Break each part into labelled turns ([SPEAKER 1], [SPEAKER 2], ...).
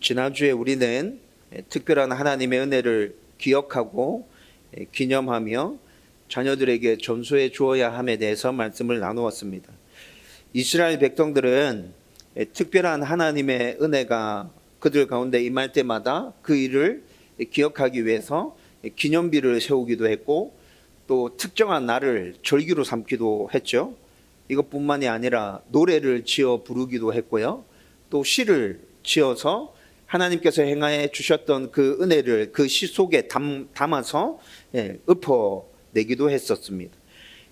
[SPEAKER 1] 지난주에 우리는 특별한 하나님의 은혜를 기억하고 기념하며 자녀들에게 전수해 주어야 함에 대해서 말씀을 나누었습니다. 이스라엘 백성들은 특별한 하나님의 은혜가 그들 가운데 임할 때마다 그 일을 기억하기 위해서 기념비를 세우기도 했고 또 특정한 날을 절기로 삼기도 했죠. 이것뿐만이 아니라 노래를 지어 부르기도 했고요. 또 시를 지어서 하나님께서 행하여 주셨던 그 은혜를 그 시 속에 담아서 읊어내기도 했었습니다.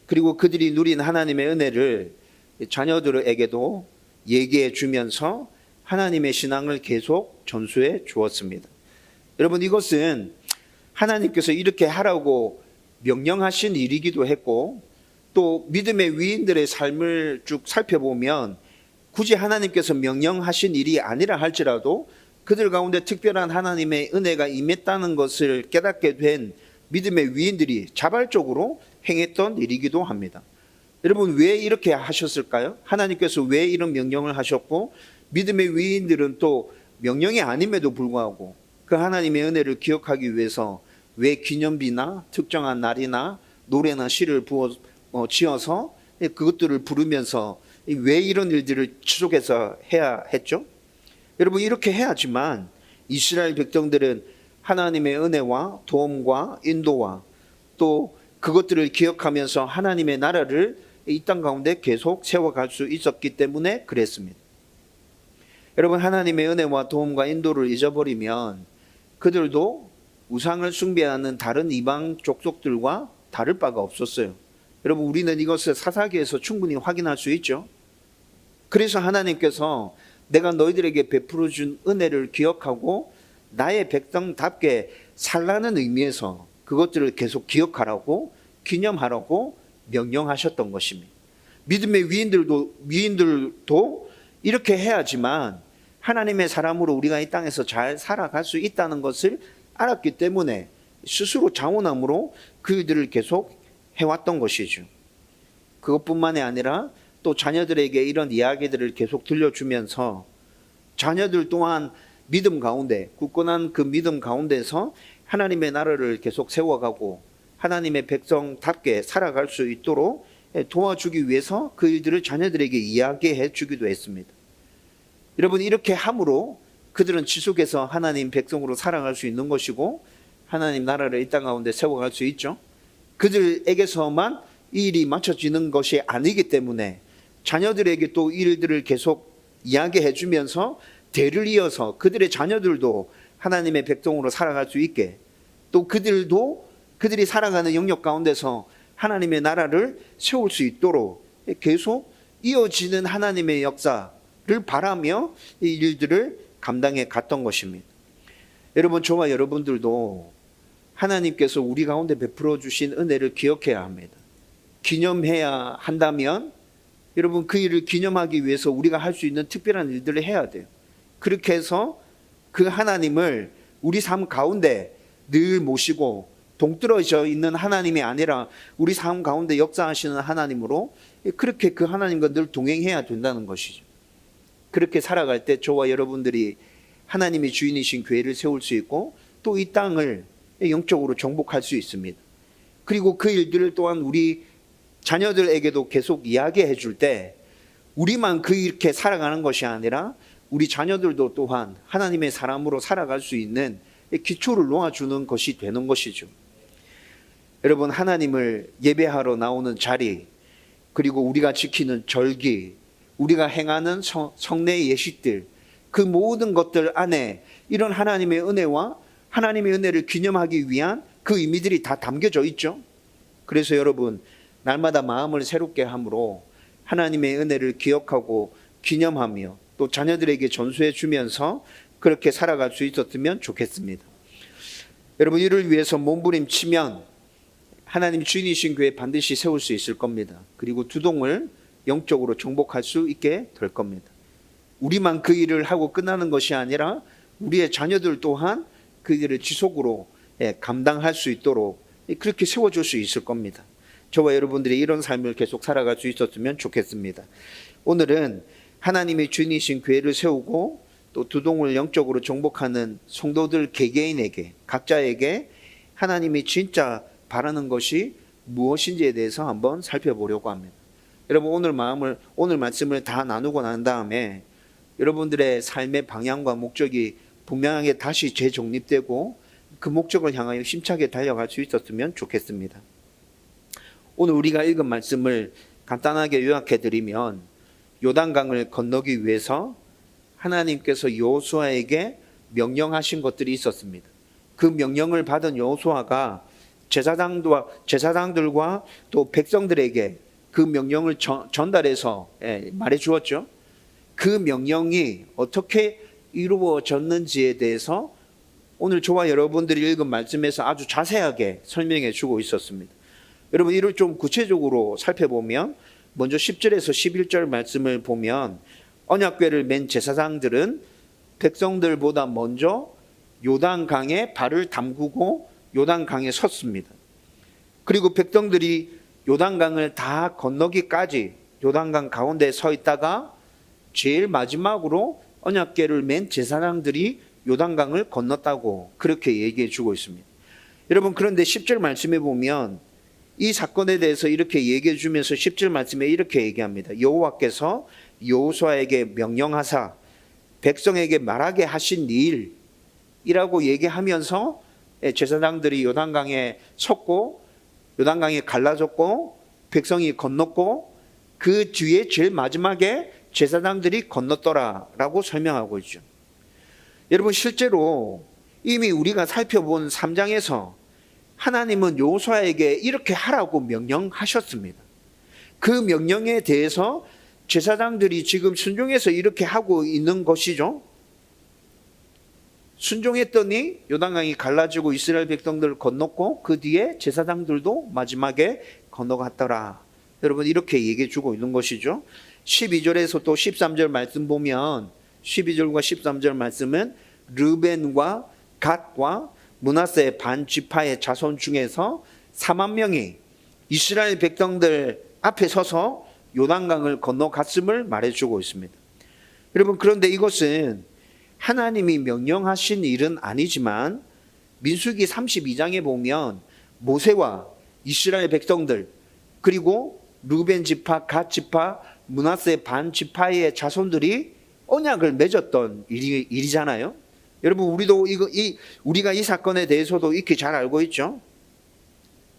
[SPEAKER 1] 그리고 그들이 누린 하나님의 은혜를 자녀들에게도 얘기해 주면서 하나님의 신앙을 계속 전수해 주었습니다. 여러분, 이것은 하나님께서 이렇게 하라고 명령하신 일이기도 했고 또 믿음의 위인들의 삶을 쭉 살펴보면 굳이 하나님께서 명령하신 일이 아니라 할지라도 그들 가운데 특별한 하나님의 은혜가 임했다는 것을 깨닫게 된 믿음의 위인들이 자발적으로 행했던 일이기도 합니다. 여러분, 왜 이렇게 하셨을까요? 하나님께서 왜 이런 명령을 하셨고 믿음의 위인들은 또 명령이 아님에도 불구하고 그 하나님의 은혜를 기억하기 위해서 왜 기념비나 특정한 날이나 노래나 시를 지어서 그것들을 부르면서 왜 이런 일들을 지속해서 해야 했죠? 여러분, 이렇게 해야지만 이스라엘 백성들은 하나님의 은혜와 도움과 인도와 또 그것들을 기억하면서 하나님의 나라를 이 땅 가운데 계속 세워갈 수 있었기 때문에 그랬습니다. 여러분, 하나님의 은혜와 도움과 인도를 잊어버리면 그들도 우상을 숭배하는 다른 이방 족속들과 다를 바가 없었어요. 여러분, 우리는 이것을 사사기에서 충분히 확인할 수 있죠. 그래서 하나님께서 내가 너희들에게 베풀어 준 은혜를 기억하고 나의 백성답게 살라는 의미에서 그것들을 계속 기억하라고 기념하라고 명령하셨던 것입니다. 믿음의 위인들도 이렇게 해야지만 하나님의 사람으로 우리가 이 땅에서 잘 살아갈 수 있다는 것을 알았기 때문에 스스로 자원함으로 그들을 계속 해왔던 것이죠. 그것뿐만이 아니라 또 자녀들에게 이런 이야기들을 계속 들려주면서 자녀들 또한 믿음 가운데, 굳건한 그 믿음 가운데서 하나님의 나라를 계속 세워가고 하나님의 백성답게 살아갈 수 있도록 도와주기 위해서 그 일들을 자녀들에게 이야기해 주기도 했습니다. 여러분, 이렇게 함으로 그들은 지속해서 하나님 백성으로 살아갈 수 있는 것이고 하나님 나라를 이 땅 가운데 세워갈 수 있죠. 그들에게서만 이 일이 맞춰지는 것이 아니기 때문에 자녀들에게 또 이 일들을 계속 이야기해 주면서 대를 이어서 그들의 자녀들도 하나님의 백성으로 살아갈 수 있게 또 그들이 살아가는 영역 가운데서 하나님의 나라를 세울 수 있도록 계속 이어지는 하나님의 역사를 바라며 이 일들을 감당해 갔던 것입니다. 여러분, 저와 여러분들도 하나님께서 우리 가운데 베풀어 주신 은혜를 기억해야 합니다. 기념해야 한다면 여러분, 그 일을 기념하기 위해서 우리가 할 수 있는 특별한 일들을 해야 돼요. 그렇게 해서 그 하나님을 우리 삶 가운데 늘 모시고 동떨어져 있는 하나님이 아니라 우리 삶 가운데 역사하시는 하나님으로 그렇게 그 하나님과 늘 동행해야 된다는 것이죠. 그렇게 살아갈 때 저와 여러분들이 하나님이 주인이신 교회를 세울 수 있고 또 이 땅을 영적으로 정복할 수 있습니다. 그리고 그 일들을 또한 우리 자녀들에게도 계속 이야기해 줄 때 우리만 그렇게 살아가는 것이 아니라 우리 자녀들도 또한 하나님의 사람으로 살아갈 수 있는 기초를 놓아주는 것이 되는 것이죠. 여러분, 하나님을 예배하러 나오는 자리, 그리고 우리가 지키는 절기, 우리가 행하는 성례 예식들, 그 모든 것들 안에 이런 하나님의 은혜와 하나님의 은혜를 기념하기 위한 그 의미들이 다 담겨져 있죠. 그래서 여러분, 날마다 마음을 새롭게 함으로 하나님의 은혜를 기억하고 기념하며 또 자녀들에게 전수해 주면서 그렇게 살아갈 수 있었으면 좋겠습니다. 여러분, 이를 위해서 몸부림치면 하나님 주인이신 교회 반드시 세울 수 있을 겁니다. 그리고 두동을 영적으로 정복할 수 있게 될 겁니다. 우리만 그 일을 하고 끝나는 것이 아니라 우리의 자녀들 또한 그 일을 지속으로 감당할 수 있도록 그렇게 세워줄 수 있을 겁니다. 저와 여러분들이 이런 삶을 계속 살아갈 수 있었으면 좋겠습니다. 오늘은 하나님의 주인이신 교회를 세우고 또 두동을 영적으로 정복하는 성도들 개개인에게, 각자에게 하나님이 진짜 바라는 것이 무엇인지에 대해서 한번 살펴보려고 합니다. 여러분, 오늘 말씀을 다 나누고 난 다음에 여러분들의 삶의 방향과 목적이 분명하게 다시 재정립되고 그 목적을 향하여 힘차게 달려갈 수 있었으면 좋겠습니다. 오늘 우리가 읽은 말씀을 간단하게 요약해 드리면, 요단강을 건너기 위해서 하나님께서 여호수아에게 명령하신 것들이 있었습니다. 그 명령을 받은 여호수아가 제사장들과 또 백성들에게 그 명령을 전달해서 말해 주었죠. 그 명령이 어떻게 이루어졌는지에 대해서 오늘 저와 여러분들이 읽은 말씀에서 아주 자세하게 설명해 주고 있었습니다. 여러분, 이를 좀 구체적으로 살펴보면, 먼저 10절에서 11절 말씀을 보면, 언약궤를 맨 제사장들은 백성들보다 먼저 요단강에 발을 담그고 요단강에 섰습니다. 그리고 백성들이 요단강을 다 건너기까지 요단강 가운데 서 있다가 제일 마지막으로 언약궤를 맨 제사장들이 요단강을 건넜다고 그렇게 얘기해 주고 있습니다. 여러분, 그런데 10절 말씀에 보면 이 사건에 대해서 이렇게 얘기해 주면서 10절 말씀에 이렇게 얘기합니다. 여호와께서 여호수아에게 명령하사 백성에게 말하게 하신 일이라고 얘기하면서 제사장들이 요단강에 섰고 요단강이 갈라졌고 백성이 건넜고 그 뒤에 제일 마지막에 제사장들이 건넜더라라고 설명하고 있죠. 여러분, 실제로 이미 우리가 살펴본 3장에서 하나님은 여호수아에게 이렇게 하라고 명령하셨습니다. 그 명령에 대해서 제사장들이 지금 순종해서 이렇게 하고 있는 것이죠. 순종했더니 요단강이 갈라지고 이스라엘 백성들을 건넜고 그 뒤에 제사장들도 마지막에 건너갔더라. 여러분, 이렇게 얘기해 주고 있는 것이죠. 12절에서 또 13절 말씀 보면 12절과 13절 말씀은 르벤과 갓과 므낫세 반 지파의 자손 중에서 4만 명이 이스라엘 백성들 앞에 서서 요단강을 건너갔음을 말해주고 있습니다. 여러분, 그런데 이것은 하나님이 명령하신 일은 아니지만 민수기 32장에 보면 모세와 이스라엘 백성들 그리고 르벤 지파, 갓 지파, 므낫세 반 지파의 자손들이 언약을 맺었던 일이잖아요. 여러분, 우리가 이 사건에 대해서도 익히 잘 알고 있죠.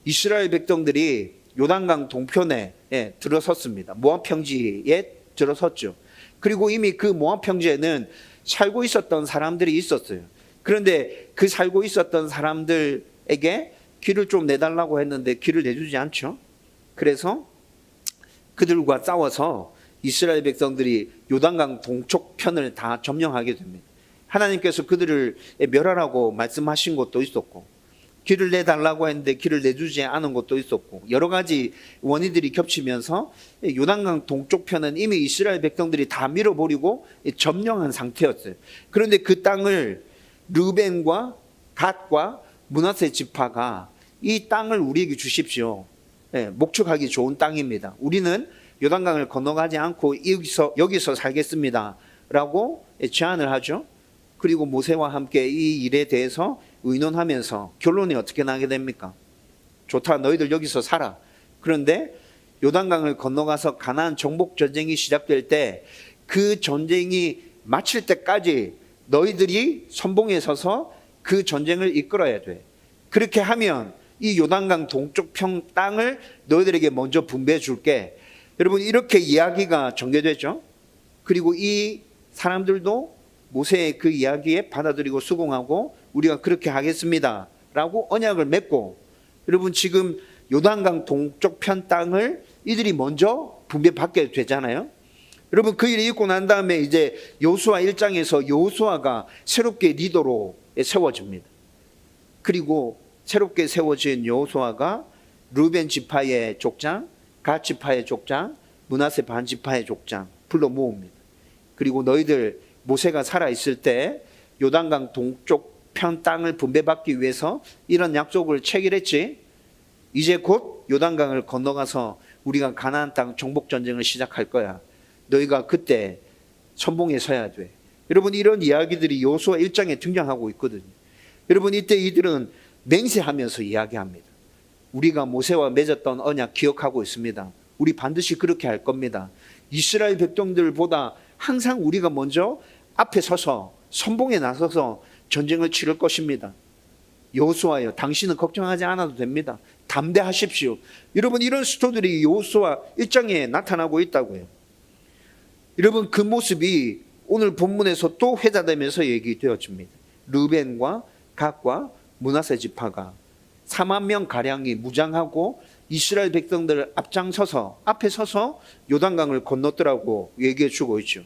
[SPEAKER 1] 이스라엘 백성들이 요단강 동편에 들어섰습니다. 모압 평지에 들어섰죠. 그리고 이미 그 모압 평지에는 살고 있었던 사람들이 있었어요. 그런데 그 살고 있었던 사람들에게 길을 좀 내달라고 했는데 길을 내주지 않죠. 그래서 그들과 싸워서 이스라엘 백성들이 요단강 동쪽 편을 다 점령하게 됩니다. 하나님께서 그들을 멸하라고 말씀하신 것도 있었고, 길을 내달라고 했는데 길을 내주지 않은 것도 있었고, 여러 가지 원인들이 겹치면서 요단강 동쪽 편은 이미 이스라엘 백성들이 다 밀어버리고 점령한 상태였어요. 그런데 그 땅을 르벤과 갓과 므낫세 지파가 이 땅을 우리에게 주십시오. 목축하기 좋은 땅입니다. 우리는 요단강을 건너가지 않고 여기서 살겠습니다 라고 제안을 하죠. 그리고 모세와 함께 이 일에 대해서 의논하면서 결론이 어떻게 나게 됩니까? 좋다, 너희들 여기서 살아. 그런데 요단강을 건너가서 가나안 정복 전쟁이 시작될 때 그 전쟁이 마칠 때까지 너희들이 선봉에 서서 그 전쟁을 이끌어야 돼. 그렇게 하면 이 요단강 동쪽 편 땅을 너희들에게 먼저 분배해 줄게. 여러분, 이렇게 이야기가 전개되죠. 그리고 이 사람들도 모세의 그 이야기에 받아들이고 수긍하고 우리가 그렇게 하겠습니다 라고 언약을 맺고, 여러분, 지금 요단강 동쪽 편 땅을 이들이 먼저 분배받게 되잖아요. 여러분, 그 일이 있고 난 다음에 이제 여호수아 1장에서 여호수아가 새롭게 리더로 세워집니다. 그리고 새롭게 세워진 여호수아가 르벤 지파의 족장, 갓 지파의 족장, 므낫세 반 지파의 족장 불러 모읍니다. 그리고 너희들 모세가 살아있을 때 요단강 동쪽 편 땅을 분배받기 위해서 이런 약속을 체결했지. 이제 곧 요단강을 건너가서 우리가 가나안 땅 정복 전쟁을 시작할 거야. 너희가 그때 선봉에 서야 돼. 여러분, 이런 이야기들이 여호수아 1장에 등장하고 있거든요. 여러분, 이때 이들은 맹세하면서 이야기합니다. 우리가 모세와 맺었던 언약 기억하고 있습니다. 우리 반드시 그렇게 할 겁니다. 이스라엘 백성들보다 항상 우리가 먼저 앞에 서서 선봉에 나서서 전쟁을 치를 것입니다. 여호수아여, 당신은 걱정하지 않아도 됩니다. 담대하십시오. 여러분, 이런 스토리들이 여호수아 1장에 나타나고 있다고요. 여러분, 그 모습이 오늘 본문에서 또 회자되면서 얘기되어집니다. 르벤과 갓과 므낫세 지파가 4만 명 가량이 무장하고 이스라엘 백성들 앞장서서 앞에 서서 요단강을 건넜더라고 얘기해 주고 있죠.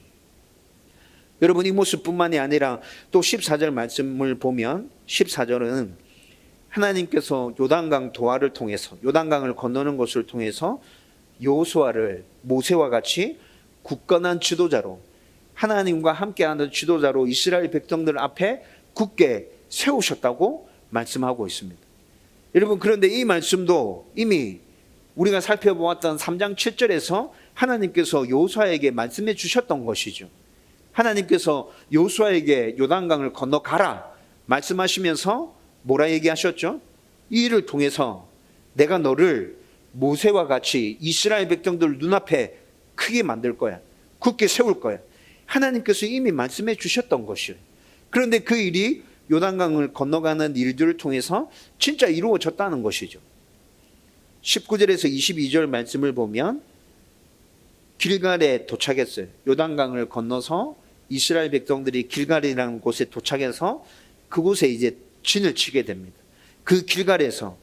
[SPEAKER 1] 여러분, 이 모습뿐만이 아니라 또 14절 말씀을 보면 14절은 하나님께서 요단강 도하를 통해서 요단강을 건너는 것을 통해서 여호수아를 모세와 같이 굳건한 지도자로, 하나님과 함께하는 지도자로 이스라엘 백성들 앞에 굳게 세우셨다고 말씀하고 있습니다. 여러분, 그런데 이 말씀도 이미 우리가 살펴보았던 3장 7절에서 하나님께서 여호수아에게 말씀해 주셨던 것이죠. 하나님께서 여호수아에게 요단강을 건너가라 말씀하시면서 뭐라 얘기하셨죠? 이 일을 통해서 내가 너를 모세와 같이 이스라엘 백성들 눈앞에 크게 만들 거야. 굳게 세울 거야. 하나님께서 이미 말씀해 주셨던 것이에요. 그런데 그 일이 요단강을 건너가는 일들을 통해서 진짜 이루어졌다는 것이죠. 19절에서 22절 말씀을 보면 길갈에 도착했어요. 요단강을 건너서 이스라엘 백성들이 길갈이라는 곳에 도착해서 그곳에 이제 진을 치게 됩니다. 그 길갈에서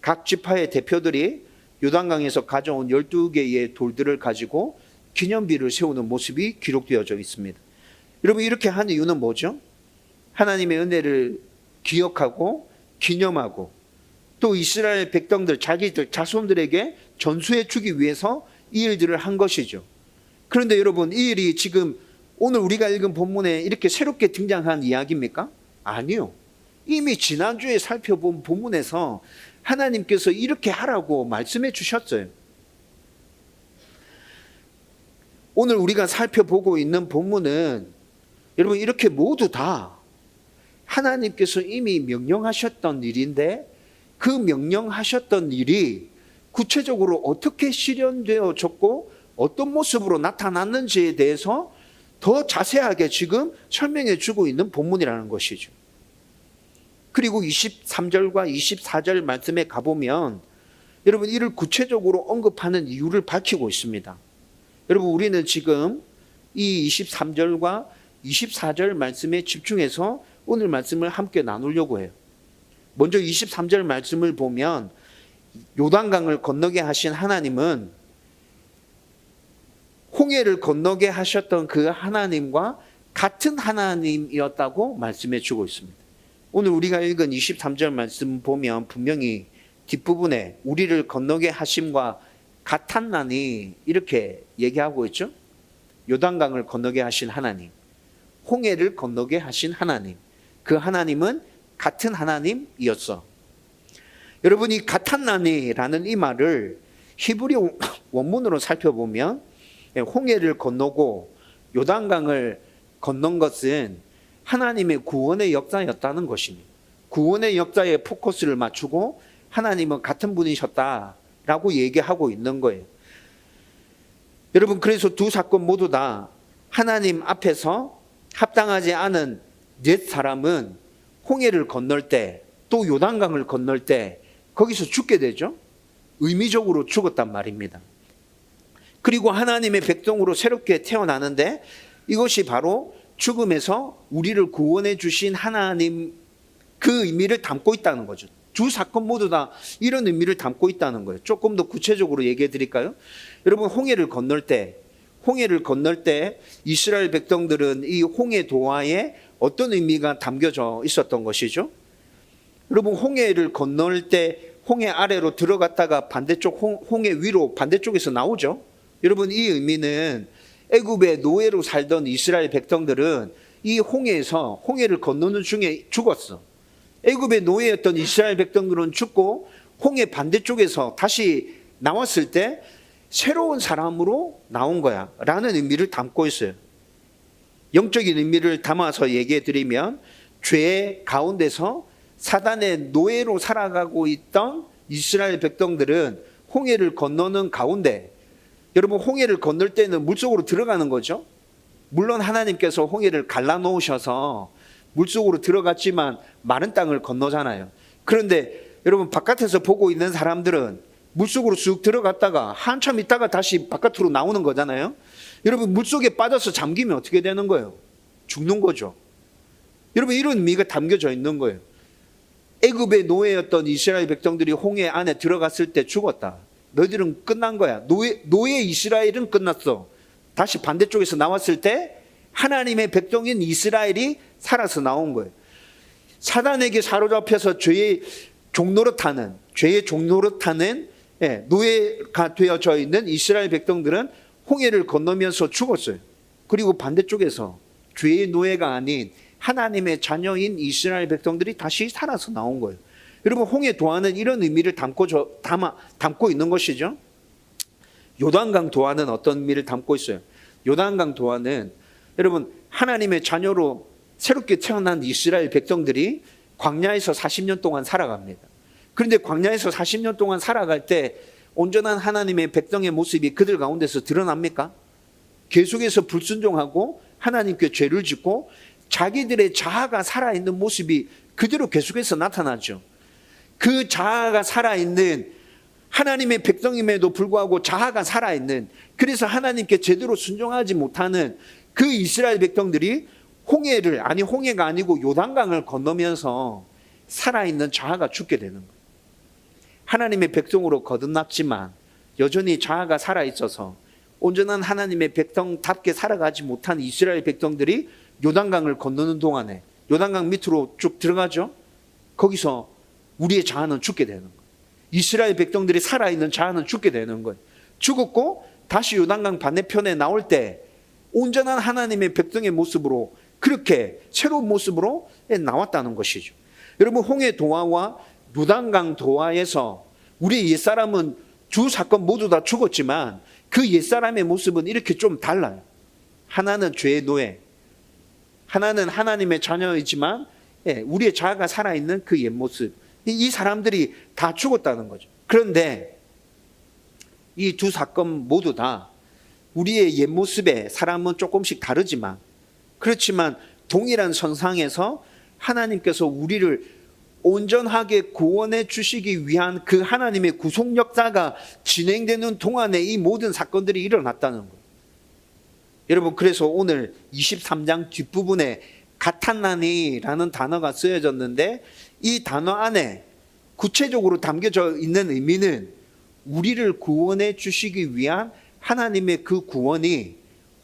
[SPEAKER 1] 각 지파의 대표들이 요단강에서 가져온 12개의 돌들을 가지고 기념비를 세우는 모습이 기록되어져 있습니다. 여러분, 이렇게 한 이유는 뭐죠? 하나님의 은혜를 기억하고 기념하고 또 이스라엘 백성들 자기들 자손들에게 전수해 주기 위해서 이 일들을 한 것이죠. 그런데 여러분, 이 일이 지금 오늘 우리가 읽은 본문에 이렇게 새롭게 등장한 이야기입니까? 아니요. 이미 지난주에 살펴본 본문에서 하나님께서 이렇게 하라고 말씀해 주셨어요. 오늘 우리가 살펴보고 있는 본문은 여러분, 이렇게 모두 다 하나님께서 이미 명령하셨던 일인데 그 명령하셨던 일이 구체적으로 어떻게 실현되어졌고 어떤 모습으로 나타났는지에 대해서 더 자세하게 지금 설명해 주고 있는 본문이라는 것이죠. 그리고 23절과 24절 말씀에 가보면 여러분, 이를 구체적으로 언급하는 이유를 밝히고 있습니다. 여러분, 우리는 지금 이 23절과 24절 말씀에 집중해서 오늘 말씀을 함께 나누려고 해요. 먼저 23절 말씀을 보면 요단강을 건너게 하신 하나님은 홍해를 건너게 하셨던 그 하나님과 같은 하나님이었다고 말씀해 주고 있습니다. 오늘 우리가 읽은 23절 말씀 보면 분명히 뒷부분에 우리를 건너게 하심과 같았나니 이렇게 얘기하고 있죠. 요단강을 건너게 하신 하나님, 홍해를 건너게 하신 하나님, 그 하나님은 같은 하나님이었어. 여러분, 이 같았나니라는 이 말을 히브리 원문으로 살펴보면 홍해를 건너고 요단강을 건넌 것은 하나님의 구원의 역사였다는 것입니다. 구원의 역사에 포커스를 맞추고 하나님은 같은 분이셨다라고 얘기하고 있는 거예요. 여러분, 그래서 두 사건 모두 다 하나님 앞에서 합당하지 않은 옛 사람은 홍해를 건널 때 또 요단강을 건널 때 거기서 죽게 되죠. 의미적으로 죽었단 말입니다. 그리고 하나님의 백성으로 새롭게 태어나는데 이것이 바로 죽음에서 우리를 구원해 주신 하나님, 그 의미를 담고 있다는 거죠. 두 사건 모두 다 이런 의미를 담고 있다는 거예요. 조금 더 구체적으로 얘기해 드릴까요? 여러분, 홍해를 건널 때 이스라엘 백성들은 이 홍해 도하에 어떤 의미가 담겨져 있었던 것이죠? 여러분, 홍해를 건널 때 홍해 아래로 들어갔다가 반대쪽 홍해 위로 반대쪽에서 나오죠. 여러분, 이 의미는 애굽의 노예로 살던 이스라엘 백성들은 이 홍해에서 홍해를 건너는 중에 죽었어. 애굽의 노예였던 이스라엘 백성들은 죽고 홍해 반대쪽에서 다시 나왔을 때 새로운 사람으로 나온 거야 라는 의미를 담고 있어요. 영적인 의미를 담아서 얘기해 드리면 죄 가운데서 사단의 노예로 살아가고 있던 이스라엘 백성들은 홍해를 건너는 가운데, 여러분 홍해를 건널 때는 물속으로 들어가는 거죠. 물론 하나님께서 홍해를 갈라놓으셔서 물속으로 들어갔지만 마른 땅을 건너잖아요. 그런데 여러분 바깥에서 보고 있는 사람들은 물속으로 쑥 들어갔다가 한참 있다가 다시 바깥으로 나오는 거잖아요. 여러분 물속에 빠져서 잠기면 어떻게 되는 거예요? 죽는 거죠. 여러분 이런 의미가 담겨져 있는 거예요. 애굽의 노예였던 이스라엘 백성들이 홍해 안에 들어갔을 때 죽었다. 너희들은 끝난 거야. 노예 이스라엘은 끝났어. 다시 반대쪽에서 나왔을 때 하나님의 백성인 이스라엘이 살아서 나온 거예요. 사단에게 사로잡혀서 죄의 종노릇하는 노예가 되어져 있는 이스라엘 백성들은 홍해를 건너면서 죽었어요. 그리고 반대쪽에서 죄의 노예가 아닌 하나님의 자녀인 이스라엘 백성들이 다시 살아서 나온 거예요. 여러분 홍해 도화는 이런 의미를 담고 있는 것이죠. 요단강 도화는 어떤 의미를 담고 있어요? 요단강 도화는 여러분 하나님의 자녀로 새롭게 태어난 이스라엘 백성들이 광야에서 40년 동안 살아갑니다. 그런데 광야에서 40년 동안 살아갈 때 온전한 하나님의 백성의 모습이 그들 가운데서 드러납니까? 계속해서 불순종하고 하나님께 죄를 짓고 자기들의 자아가 살아있는 모습이 그대로 계속해서 나타나죠. 그 자아가 살아있는 하나님의 백성임에도 불구하고 자아가 살아있는, 그래서 하나님께 제대로 순종하지 못하는 그 이스라엘 백성들이 홍해가 아니고 요단강을 건너면서 살아있는 자아가 죽게 되는 거예요. 하나님의 백성으로 거듭났지만 여전히 자아가 살아있어서 온전한 하나님의 백성답게 살아가지 못한 이스라엘 백성들이 요단강을 건너는 동안에 요단강 밑으로 쭉 들어가죠. 거기서 우리의 자아는 죽게 되는 거예요. 이스라엘 백성들이 살아있는 자아는 죽게 되는 거예요. 죽었고 다시 요단강 반대편에 나올 때 온전한 하나님의 백성의 모습으로, 그렇게 새로운 모습으로 나왔다는 것이죠. 여러분 홍해 도화와 요단강 도화에서 우리 옛사람은 두 사건 모두 다 죽었지만 그 옛사람의 모습은 이렇게 좀 달라요. 하나는 죄의 노예, 하나는 하나님의 자녀이지만 우리의 자아가 살아있는 그 옛 모습, 이 사람들이 다 죽었다는 거죠. 그런데 이 두 사건 모두 다 우리의 옛 모습에 사람은 조금씩 다르지만, 그렇지만 동일한 선상에서 하나님께서 우리를 온전하게 구원해 주시기 위한 그 하나님의 구속 역사가 진행되는 동안에 이 모든 사건들이 일어났다는 거예요. 여러분 그래서 오늘 23장 뒷부분에 가탄나니라는 단어가 쓰여졌는데 이 단어 안에 구체적으로 담겨져 있는 의미는 우리를 구원해 주시기 위한 하나님의 그 구원이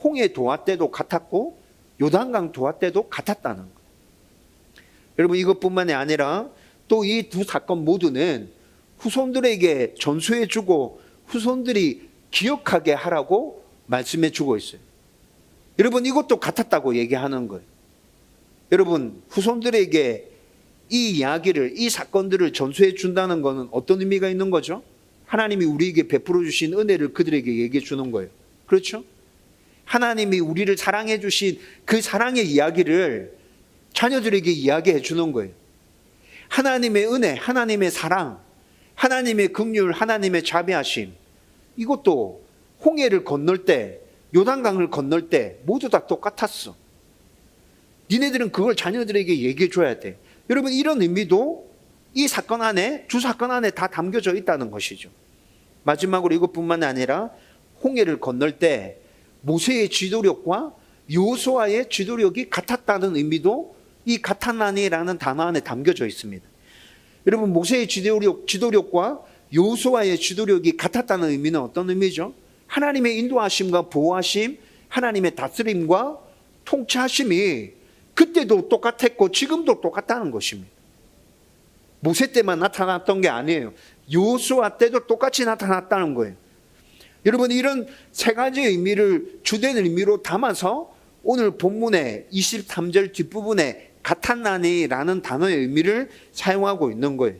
[SPEAKER 1] 홍해 도화 때도 같았고 요단강 도화 때도 같았다는 거예요. 여러분 이것뿐만이 아니라 또 이 두 사건 모두는 후손들에게 전수해 주고 후손들이 기억하게 하라고 말씀해 주고 있어요. 여러분 이것도 같았다고 얘기하는 거예요. 여러분 후손들에게 이 이야기를, 이 사건들을 전수해 준다는 것은 어떤 의미가 있는 거죠? 하나님이 우리에게 베풀어 주신 은혜를 그들에게 얘기해 주는 거예요. 그렇죠? 하나님이 우리를 사랑해 주신 그 사랑의 이야기를 자녀들에게 이야기해 주는 거예요. 하나님의 은혜, 하나님의 사랑, 하나님의 긍휼, 하나님의 자비하심, 이것도 홍해를 건널 때, 요단강을 건널 때 모두 다 똑같았어. 니네들은 그걸 자녀들에게 얘기해 줘야 돼. 여러분 이런 의미도 이 사건 안에, 두 사건 안에 다 담겨져 있다는 것이죠. 마지막으로 이것뿐만 아니라 홍해를 건널 때 모세의 지도력과 여호수아의 지도력이 같았다는 의미도 이 가탄나니라는 단어 안에 담겨져 있습니다. 여러분 모세의 지도력과 여호수아의 지도력이 같았다는 의미는 어떤 의미죠? 하나님의 인도하심과 보호하심, 하나님의 다스림과 통치하심이 그때도 똑같았고 지금도 똑같다는 것입니다. 모세 때만 나타났던 게 아니에요. 여호수아 때도 똑같이 나타났다는 거예요. 여러분 이런 세 가지 의미를 주된 의미로 담아서 오늘 본문의 23절 뒷부분에 가탄나니라는 단어의 의미를 사용하고 있는 거예요.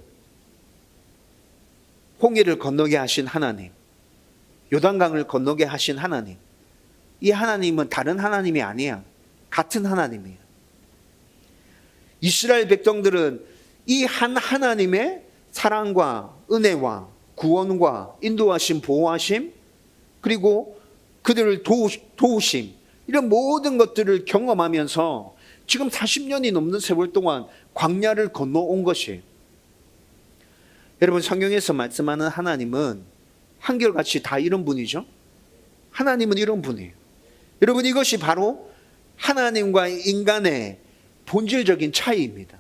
[SPEAKER 1] 홍해를 건너게 하신 하나님, 요단강을 건너게 하신 하나님, 이 하나님은 다른 하나님이 아니야. 같은 하나님이에요. 이스라엘 백성들은 이 한 하나님의 사랑과 은혜와 구원과 인도하심, 보호하심, 그리고 그들을 도우심, 이런 모든 것들을 경험하면서 지금 40년이 넘는 세월 동안 광야를 건너온 것이에요. 여러분, 성경에서 말씀하는 하나님은 한결같이 다 이런 분이죠. 하나님은 이런 분이에요. 여러분, 이것이 바로 하나님과 인간의 본질적인 차이입니다.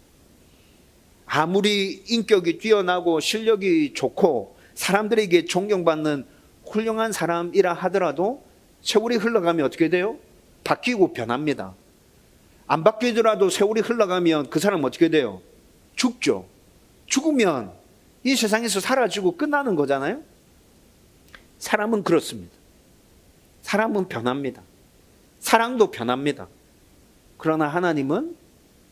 [SPEAKER 1] 아무리 인격이 뛰어나고 실력이 좋고 사람들에게 존경받는 훌륭한 사람이라 하더라도 세월이 흘러가면 어떻게 돼요? 바뀌고 변합니다. 안 바뀌더라도 세월이 흘러가면 그 사람 어떻게 돼요? 죽죠. 죽으면 이 세상에서 사라지고 끝나는 거잖아요. 사람은 그렇습니다. 사람은 변합니다. 사랑도 변합니다. 그러나 하나님은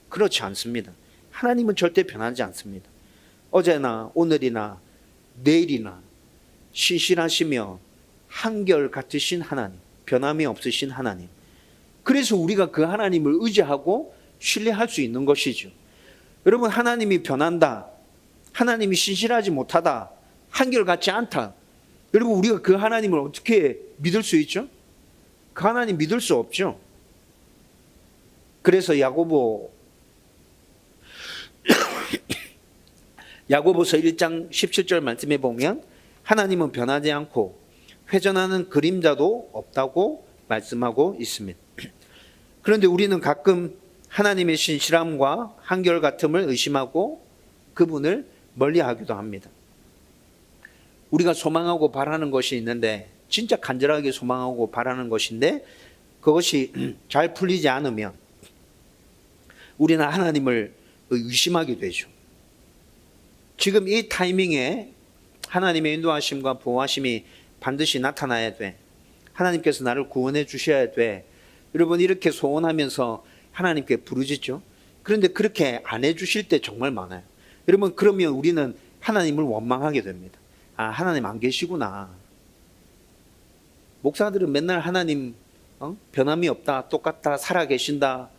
[SPEAKER 1] 그렇지 않습니다. 하나님은 절대 변하지 않습니다. 어제나 오늘이나 내일이나 신실하시며 한결같으신 하나님, 변함이 없으신 하나님. 그래서 우리가 그 하나님을 의지하고 신뢰할 수 있는 것이죠. 여러분, 하나님이 변한다, 하나님이 신실하지 못하다, 한결같지 않다, 여러분, 우리가 그 하나님을 어떻게 믿을 수 있죠? 그 하나님 믿을 수 없죠. 그래서 야고보서 1장 17절 말씀에 보면 하나님은 변하지 않고 회전하는 그림자도 없다고 말씀하고 있습니다. 그런데 우리는 가끔 하나님의 신실함과 한결같음을 의심하고 그분을 멀리하기도 합니다. 우리가 소망하고 바라는 것이 있는데, 진짜 간절하게 소망하고 바라는 것인데 그것이 잘 풀리지 않으면 우리는 하나님을 의심하게 되죠. 지금 이 타이밍에 하나님의 인도하심과 보호하심이 반드시 나타나야 돼. 하나님께서 나를 구원해 주셔야 돼. 여러분, 이렇게 소원하면서 하나님께 부르짖죠. 그런데 그렇게 안 해주실 때 정말 많아요. 여러분, 그러면 우리는 하나님을 원망하게 됩니다. 아, 하나님 안 계시구나. 목사들은 맨날 하나님 변함이 없다, 똑같다, 살아계신다,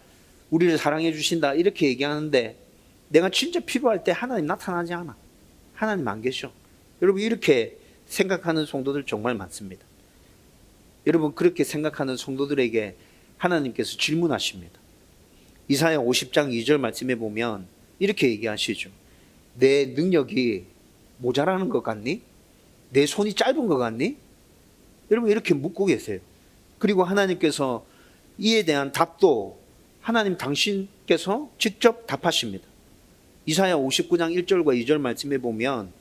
[SPEAKER 1] 우리를 사랑해 주신다 이렇게 얘기하는데 내가 진짜 필요할 때 하나님 나타나지 않아. 하나님 안 계셔. 여러분, 이렇게 생각하는 성도들 정말 많습니다. 여러분, 그렇게 생각하는 성도들에게 하나님께서 질문하십니다. 이사야 50장 2절 말씀에 보면 이렇게 얘기하시죠. 내 능력이 모자라는 것 같니? 내 손이 짧은 것 같니? 여러분, 이렇게 묻고 계세요. 그리고 하나님께서 이에 대한 답도 하나님 당신께서 직접 답하십니다. 이사야 59장 1절과 2절 말씀에 보면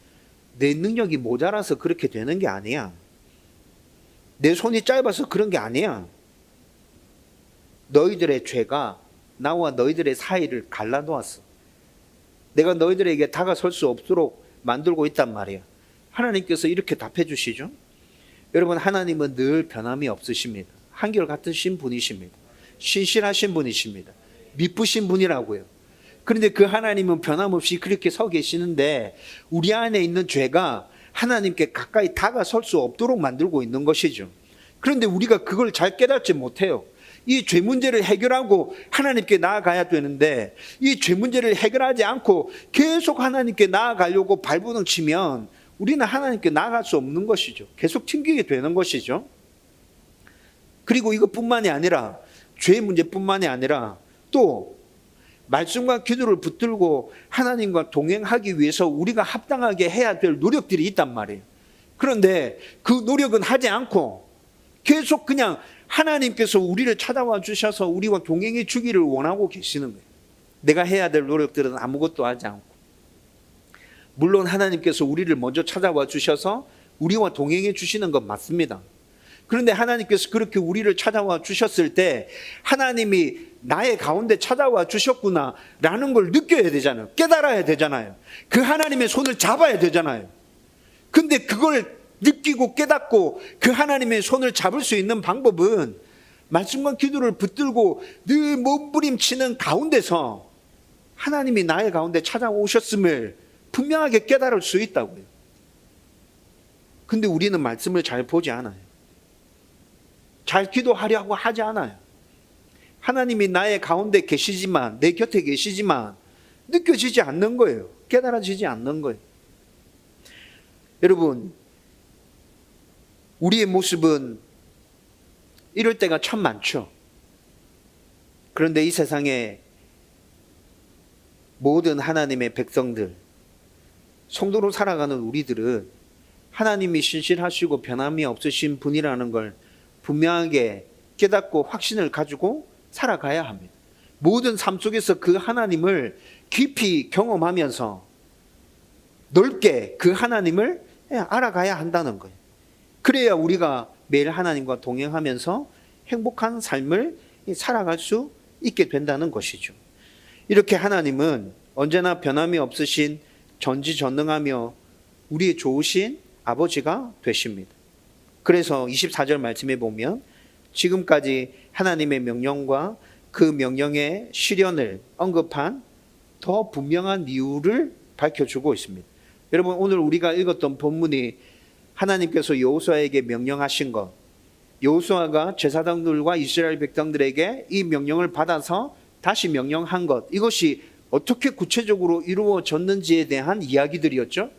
[SPEAKER 1] 내 능력이 모자라서 그렇게 되는 게 아니야. 내 손이 짧아서 그런 게 아니야. 너희들의 죄가 나와 너희들의 사이를 갈라놓았어. 내가 너희들에게 다가설 수 없도록 만들고 있단 말이야. 하나님께서 이렇게 답해 주시죠. 여러분, 하나님은 늘 변함이 없으십니다. 한결같으신 분이십니다. 신실하신 분이십니다. 미쁘신 분이라고요. 그런데 그 하나님은 변함없이 그렇게 서 계시는데 우리 안에 있는 죄가 하나님께 가까이 다가설 수 없도록 만들고 있는 것이죠. 그런데 우리가 그걸 잘 깨닫지 못해요. 이 죄 문제를 해결하고 하나님께 나아가야 되는데 이 죄 문제를 해결하지 않고 계속 하나님께 나아가려고 발버둥 치면 우리는 하나님께 나아갈 수 없는 것이죠. 계속 튕기게 되는 것이죠. 그리고 이것뿐만이 아니라 죄 문제뿐만이 아니라 또 말씀과 기도를 붙들고 하나님과 동행하기 위해서 우리가 합당하게 해야 될 노력들이 있단 말이에요. 그런데 그 노력은 하지 않고 계속 그냥 하나님께서 우리를 찾아와 주셔서 우리와 동행해 주기를 원하고 계시는 거예요. 내가 해야 될 노력들은 아무것도 하지 않고. 물론 하나님께서 우리를 먼저 찾아와 주셔서 우리와 동행해 주시는 건 맞습니다. 그런데 하나님께서 그렇게 우리를 찾아와 주셨을 때 하나님이 나의 가운데 찾아와 주셨구나 라는 걸 느껴야 되잖아요. 깨달아야 되잖아요. 그 하나님의 손을 잡아야 되잖아요. 근데 그걸 느끼고 깨닫고 그 하나님의 손을 잡을 수 있는 방법은 말씀과 기도를 붙들고 늘 몸부림치는 가운데서 하나님이 나의 가운데 찾아오셨음을 분명하게 깨달을 수 있다고요. 근데 우리는 말씀을 잘 보지 않아요. 잘 기도하려고 하지 않아요. 하나님이 나의 가운데 계시지만, 내 곁에 계시지만 느껴지지 않는 거예요. 깨달아지지 않는 거예요. 여러분, 우리의 모습은 이럴 때가 참 많죠. 그런데 이 세상에 모든 하나님의 백성들, 성도로 살아가는 우리들은 하나님이 신실하시고 변함이 없으신 분이라는 걸 분명하게 깨닫고 확신을 가지고 살아가야 합니다. 모든 삶 속에서 그 하나님을 깊이 경험하면서 넓게 그 하나님을 알아가야 한다는 거예요. 그래야 우리가 매일 하나님과 동행하면서 행복한 삶을 살아갈 수 있게 된다는 것이죠. 이렇게 하나님은 언제나 변함이 없으신 전지전능하며 우리의 좋으신 아버지가 되십니다. 그래서 24절 말씀에 보면 지금까지 하나님의 명령과 그 명령의 실현을 언급한 더 분명한 이유를 밝혀주고 있습니다. 여러분, 오늘 우리가 읽었던 본문이 하나님께서 여호수아에게 명령하신 것, 여호수아가 제사장들과 이스라엘 백성들에게 이 명령을 받아서 다시 명령한 것, 이것이 어떻게 구체적으로 이루어졌는지에 대한 이야기들이었죠.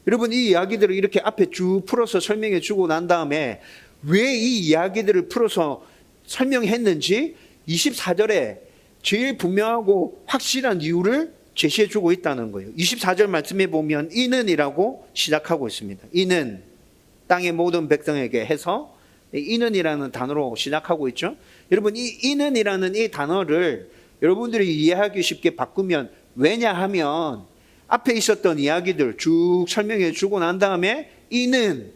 [SPEAKER 1] 여러분, 이 이야기들을 이렇게 앞에 쭉 풀어서 설명해 주고 난 다음에 왜 이 이야기들을 풀어서 설명했는지 24절에 제일 분명하고 확실한 이유를 제시해 주고 있다는 거예요. 24절 말씀에 보면 이는이라고 시작하고 있습니다. 이는 땅의 모든 백성에게 해서 이는이라는 단어로 시작하고 있죠. 여러분, 이 이는이라는 이 단어를 여러분들이 이해하기 쉽게 바꾸면, 왜냐하면 앞에 있었던 이야기들 쭉 설명해 주고 난 다음에 이는,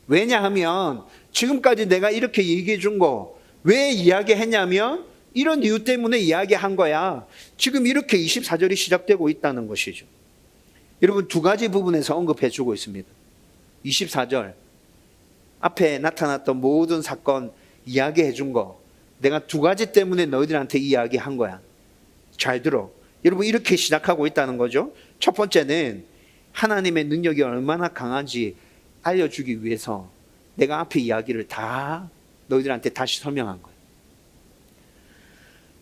[SPEAKER 1] 왜냐하면 지금까지 내가 이렇게 얘기해 준 거 왜 이야기했냐면 이런 이유 때문에 이야기한 거야. 지금 이렇게 24절이 시작되고 있다는 것이죠. 여러분, 두 가지 부분에서 언급해 주고 있습니다. 24절 앞에 나타났던 모든 사건 이야기해 준 거, 내가 두 가지 때문에 너희들한테 이야기한 거야. 잘 들어. 여러분, 이렇게 시작하고 있다는 거죠. 첫 번째는 하나님의 능력이 얼마나 강한지 알려주기 위해서 내가 앞에 이야기를 다 너희들한테 다시 설명한 거예요.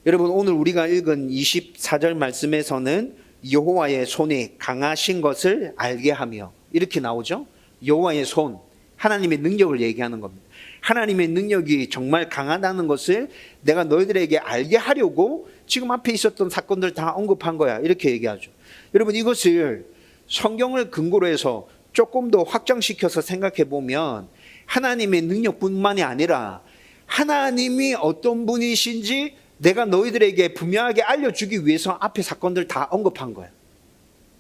[SPEAKER 1] 여러분, 오늘 우리가 읽은 24절 말씀에서는 여호와의 손이 강하신 것을 알게 하며 이렇게 나오죠. 여호와의 손, 하나님의 능력을 얘기하는 겁니다. 하나님의 능력이 정말 강하다는 것을 내가 너희들에게 알게 하려고 지금 앞에 있었던 사건들 다 언급한 거야. 이렇게 얘기하죠. 여러분, 이것을 성경을 근거로 해서 조금 더 확장시켜서 생각해 보면 하나님의 능력뿐만이 아니라 하나님이 어떤 분이신지 내가 너희들에게 분명하게 알려주기 위해서 앞에 사건들 다 언급한 거야.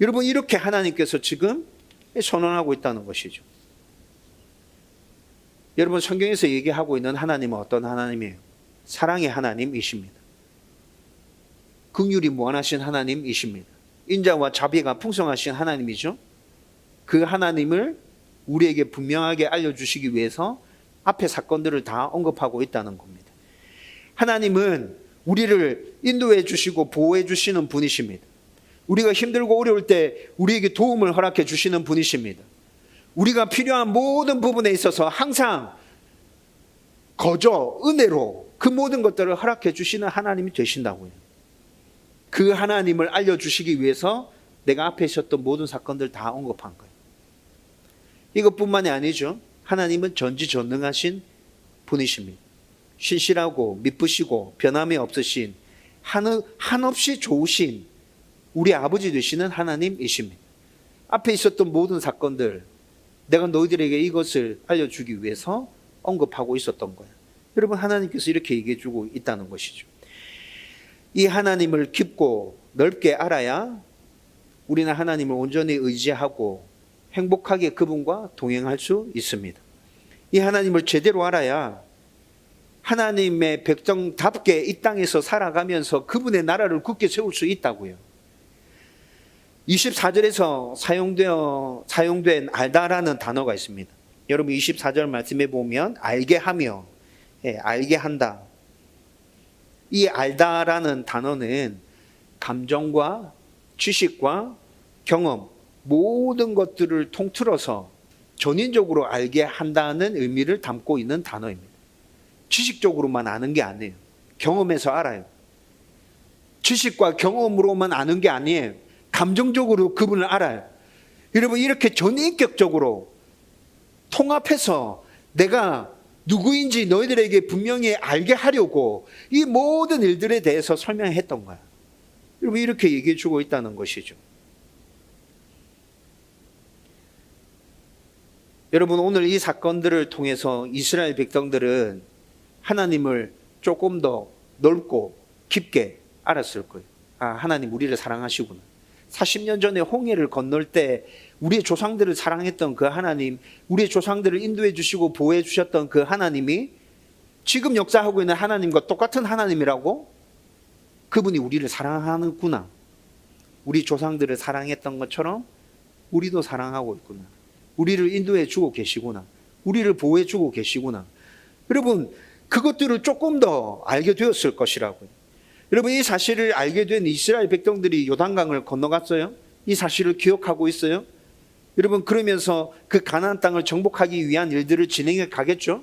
[SPEAKER 1] 여러분, 이렇게 하나님께서 지금 선언하고 있다는 것이죠. 여러분, 성경에서 얘기하고 있는 하나님은 어떤 하나님이에요? 사랑의 하나님이십니다. 긍휼이 무한하신 하나님이십니다. 인자와 자비가 풍성하신 하나님이죠. 그 하나님을 우리에게 분명하게 알려주시기 위해서 앞에 사건들을 다 언급하고 있다는 겁니다. 하나님은 우리를 인도해 주시고 보호해 주시는 분이십니다. 우리가 힘들고 어려울 때 우리에게 도움을 허락해 주시는 분이십니다. 우리가 필요한 모든 부분에 있어서 항상 거저 은혜로 그 모든 것들을 허락해 주시는 하나님이 되신다고요. 그 하나님을 알려주시기 위해서 내가 앞에 있었던 모든 사건들 다 언급한 거예요. 이것뿐만이 아니죠. 하나님은 전지전능하신 분이십니다. 신실하고 미쁘시고 변함이 없으신 한없이 좋으신 우리 아버지 되시는 하나님이십니다. 앞에 있었던 모든 사건들 내가 너희들에게 이것을 알려주기 위해서 언급하고 있었던 거예요. 여러분, 하나님께서 이렇게 얘기해 주고 있다는 것이죠. 이 하나님을 깊고 넓게 알아야 우리는 하나님을 온전히 의지하고 행복하게 그분과 동행할 수 있습니다. 이 하나님을 제대로 알아야 하나님의 백성답게 이 땅에서 살아가면서 그분의 나라를 굳게 세울 수 있다고요. 24절에서 사용된 알다라는 단어가 있습니다. 여러분, 24절 말씀에 보면 알게 하며, 알게 한다. 이 알다라는 단어는 감정과 지식과 경험, 모든 것들을 통틀어서 전인적으로 알게 한다는 의미를 담고 있는 단어입니다. 지식적으로만 아는 게 아니에요. 경험에서 알아요. 지식과 경험으로만 아는 게 아니에요. 감정적으로 그분을 알아요. 여러분, 이렇게 전인격적으로 통합해서 내가 누구인지 너희들에게 분명히 알게 하려고 이 모든 일들에 대해서 설명했던 거야. 여러분, 이렇게 얘기해 주고 있다는 것이죠. 여러분, 오늘 이 사건들을 통해서 이스라엘 백성들은 하나님을 조금 더 넓고 깊게 알았을 거예요. 아, 하나님 우리를 사랑하시구나. 40년 전에 홍해를 건널 때 우리의 조상들을 사랑했던 그 하나님, 우리의 조상들을 인도해 주시고 보호해 주셨던 그 하나님이 지금 역사하고 있는 하나님과 똑같은 하나님이라고? 그분이 우리를 사랑하는구나. 우리 조상들을 사랑했던 것처럼 우리도 사랑하고 있구나. 우리를 인도해 주고 계시구나. 우리를 보호해 주고 계시구나. 여러분, 그것들을 조금 더 알게 되었을 것이라고요. 여러분, 이 사실을 알게 된 이스라엘 백성들이 요단강을 건너갔어요. 이 사실을 기억하고 있어요. 여러분, 그러면서 그 가나안 땅을 정복하기 위한 일들을 진행해 가겠죠.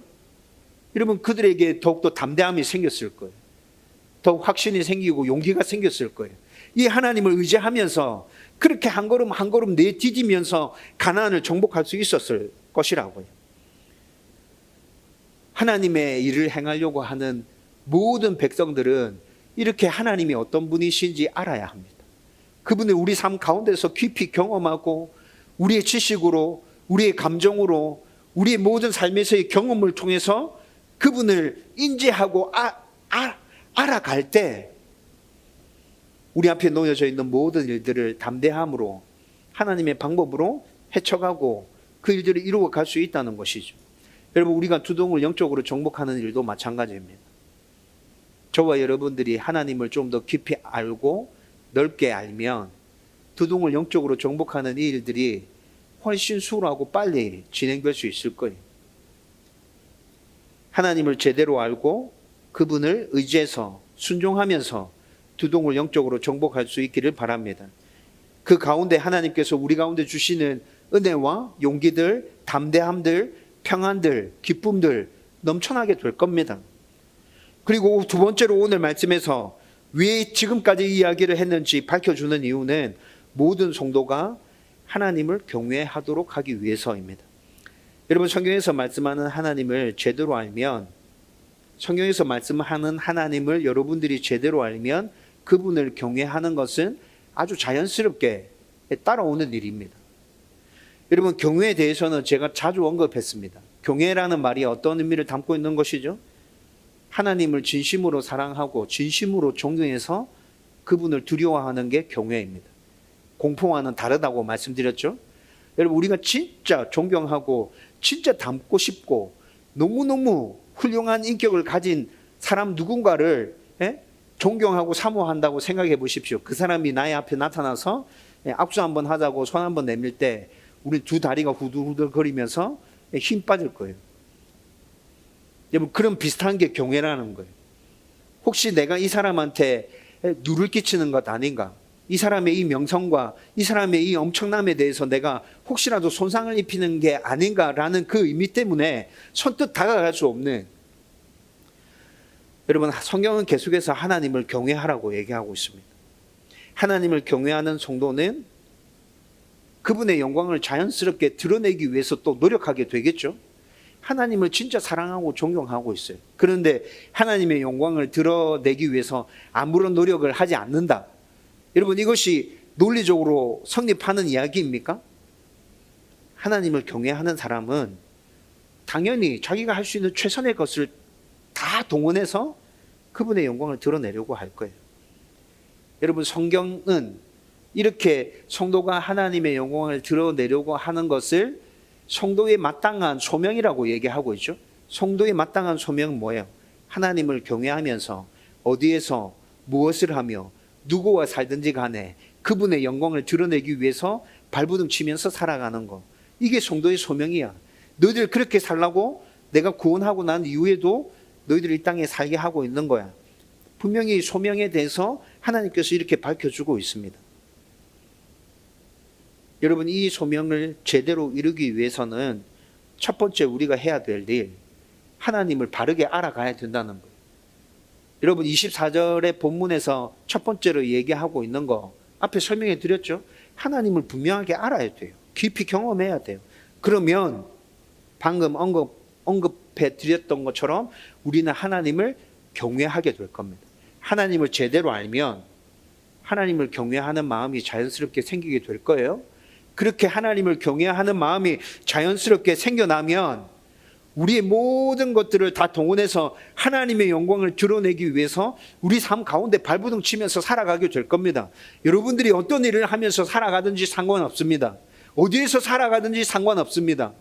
[SPEAKER 1] 여러분, 그들에게 더욱더 담대함이 생겼을 거예요. 더욱 확신이 생기고 용기가 생겼을 거예요. 이 하나님을 의지하면서 그렇게 한 걸음 한 걸음 내디디면서 가나안을 정복할 수 있었을 것이라고요. 하나님의 일을 행하려고 하는 모든 백성들은 이렇게 하나님이 어떤 분이신지 알아야 합니다. 그분을 우리 삶 가운데서 깊이 경험하고 우리의 지식으로, 우리의 감정으로, 우리의 모든 삶에서의 경험을 통해서 그분을 인지하고 알아갈 때 우리 앞에 놓여져 있는 모든 일들을 담대함으로 하나님의 방법으로 헤쳐가고 그 일들을 이루어 갈 수 있다는 것이죠. 여러분, 우리가 두동을 영적으로 정복하는 일도 마찬가지입니다. 저와 여러분들이 하나님을 좀 더 깊이 알고 넓게 알면 두동을 영적으로 정복하는 이 일들이 훨씬 수월하고 빨리 진행될 수 있을 거예요. 하나님을 제대로 알고 그분을 의지해서 순종하면서 두동을 영적으로 정복할 수 있기를 바랍니다. 그 가운데 하나님께서 우리 가운데 주시는 은혜와 용기들, 담대함들, 평안들, 기쁨들 넘쳐나게 될 겁니다. 그리고 두 번째로 오늘 말씀에서 왜 지금까지 이야기를 했는지 밝혀주는 이유는 모든 성도가 하나님을 경외하도록 하기 위해서입니다. 여러분, 성경에서 말씀하는 하나님을 제대로 알면, 성경에서 말씀하는 하나님을 여러분들이 제대로 알면 그분을 경외하는 것은 아주 자연스럽게 따라오는 일입니다. 여러분, 경외에 대해서는 제가 자주 언급했습니다. 경외라는 말이 어떤 의미를 담고 있는 것이죠? 하나님을 진심으로 사랑하고 진심으로 존경해서 그분을 두려워하는 게 경외입니다. 공포와는 다르다고 말씀드렸죠? 여러분, 우리가 진짜 존경하고 진짜 닮고 싶고 너무너무 훌륭한 인격을 가진 사람 누군가를 존경하고 사모한다고 생각해 보십시오. 그 사람이 나의 앞에 나타나서 악수 한번 하자고 손 한번 내밀 때 우리 두 다리가 후들후들 거리면서 힘 빠질 거예요. 여러분, 그런 비슷한 게 경외라는 거예요. 혹시 내가 이 사람한테 누를 끼치는 것 아닌가? 이 사람의 이 명성과 이 사람의 이 엄청남에 대해서 내가 혹시라도 손상을 입히는 게 아닌가라는 그 의미 때문에 선뜻 다가갈 수 없는, 여러분, 성경은 계속해서 하나님을 경외하라고 얘기하고 있습니다. 하나님을 경외하는 성도는 그분의 영광을 자연스럽게 드러내기 위해서 또 노력하게 되겠죠. 하나님을 진짜 사랑하고 존경하고 있어요. 그런데 하나님의 영광을 드러내기 위해서 아무런 노력을 하지 않는다. 여러분, 이것이 논리적으로 성립하는 이야기입니까? 하나님을 경외하는 사람은 당연히 자기가 할 수 있는 최선의 것을 다 동원해서 그분의 영광을 드러내려고 할 거예요. 여러분, 성경은 이렇게 성도가 하나님의 영광을 드러내려고 하는 것을 성도의 마땅한 소명이라고 얘기하고 있죠. 성도의 마땅한 소명은 뭐예요? 하나님을 경외하면서 어디에서 무엇을 하며 누구와 살든지 간에 그분의 영광을 드러내기 위해서 발버둥 치면서 살아가는 거. 이게 성도의 소명이야. 너희들 그렇게 살라고 내가 구원하고 난 이후에도 너희들 이 땅에 살게 하고 있는 거야. 분명히 소명에 대해서 하나님께서 이렇게 밝혀주고 있습니다. 여러분, 이 소명을 제대로 이루기 위해서는 첫 번째 우리가 해야 될 일, 하나님을 바르게 알아가야 된다는 거예요. 여러분 24절의 본문에서 첫 번째로 얘기하고 있는 거 앞에 설명해 드렸죠. 하나님을 분명하게 알아야 돼요. 깊이 경험해야 돼요. 그러면 방금 언급해 드렸던 것처럼 우리는 하나님을 경외하게 될 겁니다. 하나님을 제대로 알면 하나님을 경외하는 마음이 자연스럽게 생기게 될 거예요. 그렇게 하나님을 경외하는 마음이 자연스럽게 생겨나면 우리의 모든 것들을 다 동원해서 하나님의 영광을 드러내기 위해서 우리 삶 가운데 발버둥 치면서 살아가게 될 겁니다. 여러분들이 어떤 일을 하면서 살아가든지 상관없습니다. 어디에서 살아가든지 상관없습니다.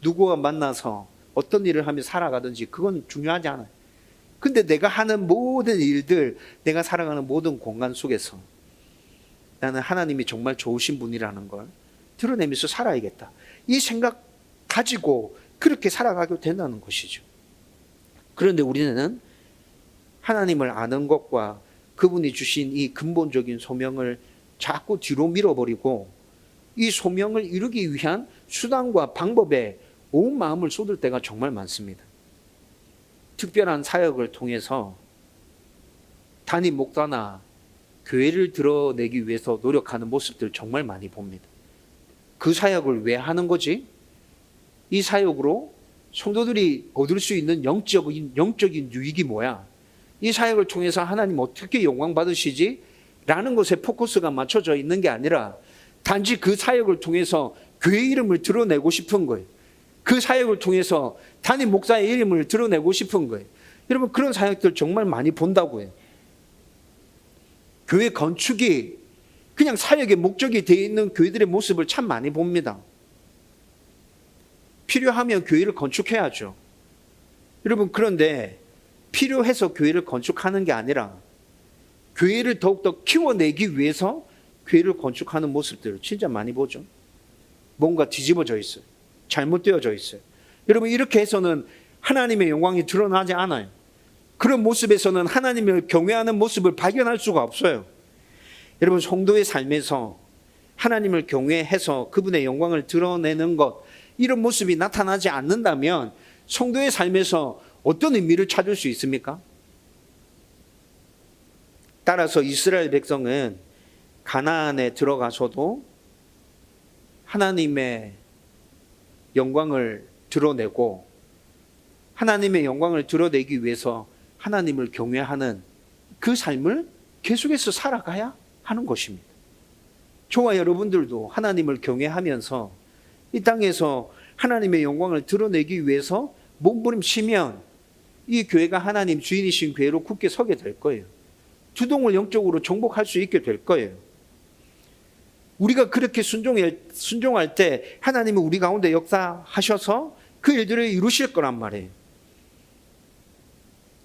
[SPEAKER 1] 누구와 만나서 어떤 일을 하며 살아가든지 그건 중요하지 않아요. 근데 내가 하는 모든 일들, 내가 살아가는 모든 공간 속에서 나는 하나님이 정말 좋으신 분이라는 걸 드러내면서 살아야겠다. 이 생각 가지고 그렇게 살아가게 된다는 것이죠. 그런데 우리는 하나님을 아는 것과 그분이 주신 이 근본적인 소명을 자꾸 뒤로 밀어버리고 이 소명을 이루기 위한 수단과 방법에 온 마음을 쏟을 때가 정말 많습니다. 특별한 사역을 통해서 단임 목사나 교회를 드러내기 위해서 노력하는 모습들 정말 많이 봅니다. 그 사역을 왜 하는 거지? 이 사역으로 성도들이 얻을 수 있는 영적인 유익이 뭐야? 이 사역을 통해서 하나님 어떻게 영광 받으시지? 라는 것에 포커스가 맞춰져 있는 게 아니라 단지 그 사역을 통해서 교회 이름을 드러내고 싶은 거예요. 그 사역을 통해서 단임 목사의 이름을 드러내고 싶은 거예요. 여러분 그런 사역들 정말 많이 본다고 해요. 교회 건축이 그냥 사역의 목적이 되어 있는 교회들의 모습을 참 많이 봅니다. 필요하면 교회를 건축해야죠. 여러분 그런데 필요해서 교회를 건축하는 게 아니라 교회를 더욱더 키워내기 위해서 교회를 건축하는 모습들을 진짜 많이 보죠. 뭔가 뒤집어져 있어요. 잘못되어져 있어요. 여러분 이렇게 해서는 하나님의 영광이 드러나지 않아요. 그런 모습에서는 하나님을 경외하는 모습을 발견할 수가 없어요. 여러분 성도의 삶에서 하나님을 경외해서 그분의 영광을 드러내는 것, 이런 모습이 나타나지 않는다면 성도의 삶에서 어떤 의미를 찾을 수 있습니까? 따라서 이스라엘 백성은 가나안에 들어가서도 하나님의 영광을 드러내고 하나님의 영광을 드러내기 위해서 하나님을 경외하는 그 삶을 계속해서 살아가야 하는 것입니다. 저와 여러분들도 하나님을 경외하면서 이 땅에서 하나님의 영광을 드러내기 위해서 몸부림치면 이 교회가 하나님 주인이신 교회로 굳게 서게 될 거예요. 두동을 영적으로 정복할 수 있게 될 거예요. 우리가 그렇게 순종할 때 하나님은 우리 가운데 역사하셔서 그 일들을 이루실 거란 말이에요.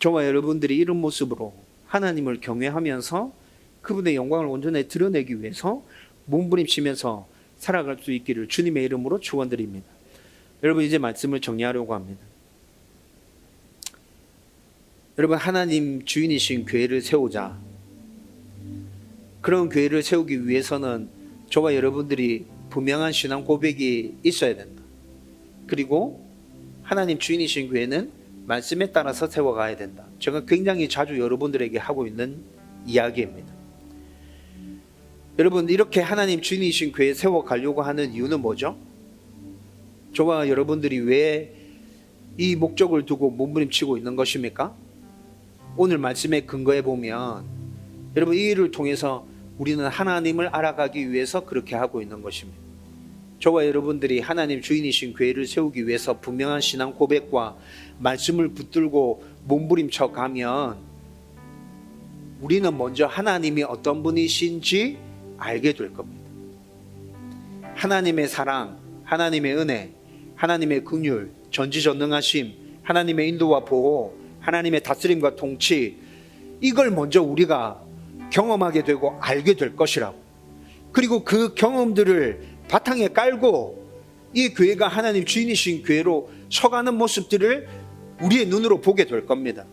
[SPEAKER 1] 저와 여러분들이 이런 모습으로 하나님을 경외하면서 그분의 영광을 온전히 드러내기 위해서 몸부림치면서 살아갈 수 있기를 주님의 이름으로 축원드립니다. 여러분 이제 말씀을 정리하려고 합니다. 여러분 하나님 주인이신 교회를 세우자. 그런 교회를 세우기 위해서는 저와 여러분들이 분명한 신앙 고백이 있어야 된다. 그리고 하나님 주인이신 교회는 말씀에 따라서 세워가야 된다. 제가 굉장히 자주 여러분들에게 하고 있는 이야기입니다. 여러분 이렇게 하나님 주인이신 교회 세워가려고 하는 이유는 뭐죠? 저와 여러분들이 왜 이 목적을 두고 몸부림치고 있는 것입니까? 오늘 말씀에 근거해 보면 여러분 이 일을 통해서 우리는 하나님을 알아가기 위해서 그렇게 하고 있는 것입니다. 저와 여러분들이 하나님 주인이신 교회를 세우기 위해서 분명한 신앙 고백과 말씀을 붙들고 몸부림쳐 가면 우리는 먼저 하나님이 어떤 분이신지 알게 될 겁니다. 하나님의 사랑, 하나님의 은혜, 하나님의 긍휼, 전지전능하심, 하나님의 인도와 보호, 하나님의 다스림과 통치, 이걸 먼저 우리가 경험하게 되고 알게 될 것이라고. 그리고 그 경험들을 바탕에 깔고 이 교회가 하나님 주인이신 교회로 서가는 모습들을 우리의 눈으로 보게 될 겁니다.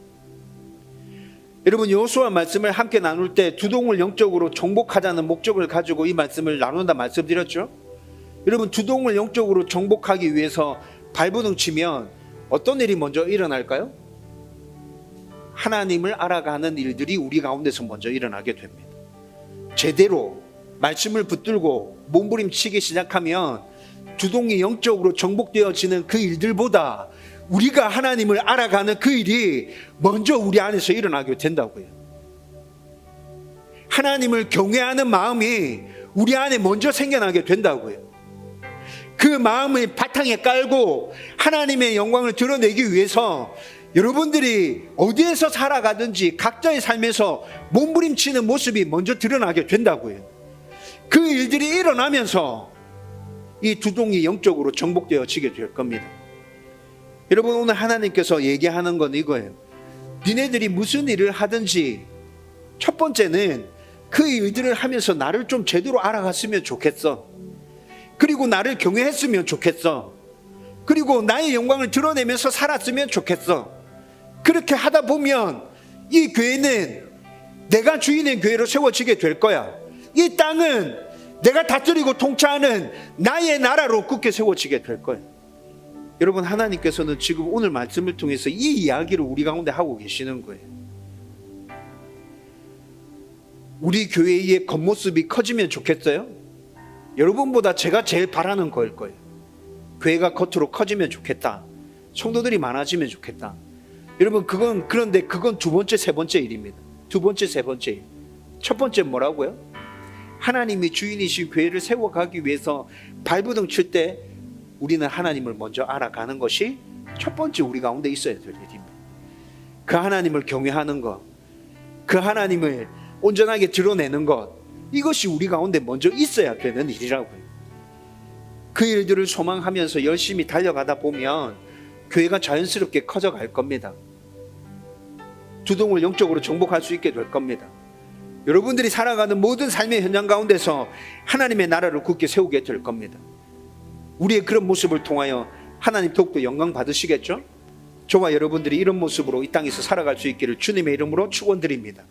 [SPEAKER 1] 여러분 여호수아 말씀을 함께 나눌 때 두동을 영적으로 정복하자는 목적을 가지고 이 말씀을 나눈다 말씀드렸죠. 여러분 두동을 영적으로 정복하기 위해서 발버둥 치면 어떤 일이 먼저 일어날까요? 하나님을 알아가는 일들이 우리 가운데서 먼저 일어나게 됩니다. 제대로 말씀을 붙들고 몸부림치기 시작하면 두동이 영적으로 정복되어지는 그 일들보다 우리가 하나님을 알아가는 그 일이 먼저 우리 안에서 일어나게 된다고요. 하나님을 경외하는 마음이 우리 안에 먼저 생겨나게 된다고요. 그 마음을 바탕에 깔고 하나님의 영광을 드러내기 위해서 여러분들이 어디에서 살아가든지 각자의 삶에서 몸부림치는 모습이 먼저 드러나게 된다고요. 그 일들이 일어나면서 이 두동이 영적으로 정복되어지게 될 겁니다. 여러분, 오늘 하나님께서 얘기하는 건 이거예요. 니네들이 무슨 일을 하든지 첫 번째는 그 일들을 하면서 나를 좀 제대로 알아갔으면 좋겠어. 그리고 나를 경외했으면 좋겠어. 그리고 나의 영광을 드러내면서 살았으면 좋겠어. 그렇게 하다 보면 이 교회는 내가 주인의 교회로 세워지게 될 거야. 이 땅은 내가 다스리고 통치하는 나의 나라로 굳게 세워지게 될 거야. 여러분, 하나님께서는 지금 오늘 말씀을 통해서 이 이야기를 우리 가운데 하고 계시는 거예요. 우리 교회의 겉모습이 커지면 좋겠어요? 여러분보다 제가 제일 바라는 거일 거예요. 교회가 겉으로 커지면 좋겠다. 성도들이 많아지면 좋겠다. 여러분, 그런데 그건 두 번째, 세 번째 일입니다. 두 번째, 세 번째 일. 첫 번째 뭐라고요? 하나님이 주인이신 교회를 세워가기 위해서 발부둥 칠 때 우리는 하나님을 먼저 알아가는 것이 첫 번째 우리 가운데 있어야 될 일입니다. 그 하나님을 경외하는 것, 그 하나님을 온전하게 드러내는 것, 이것이 우리 가운데 먼저 있어야 되는 일이라고요. 그 일들을 소망하면서 열심히 달려가다 보면 교회가 자연스럽게 커져갈 겁니다. 두동을 영적으로 정복할 수 있게 될 겁니다. 여러분들이 살아가는 모든 삶의 현장 가운데서 하나님의 나라를 굳게 세우게 될 겁니다. 우리의 그런 모습을 통하여 하나님 더욱더 영광 받으시겠죠? 저와 여러분들이 이런 모습으로 이 땅에서 살아갈 수 있기를 주님의 이름으로 축원드립니다.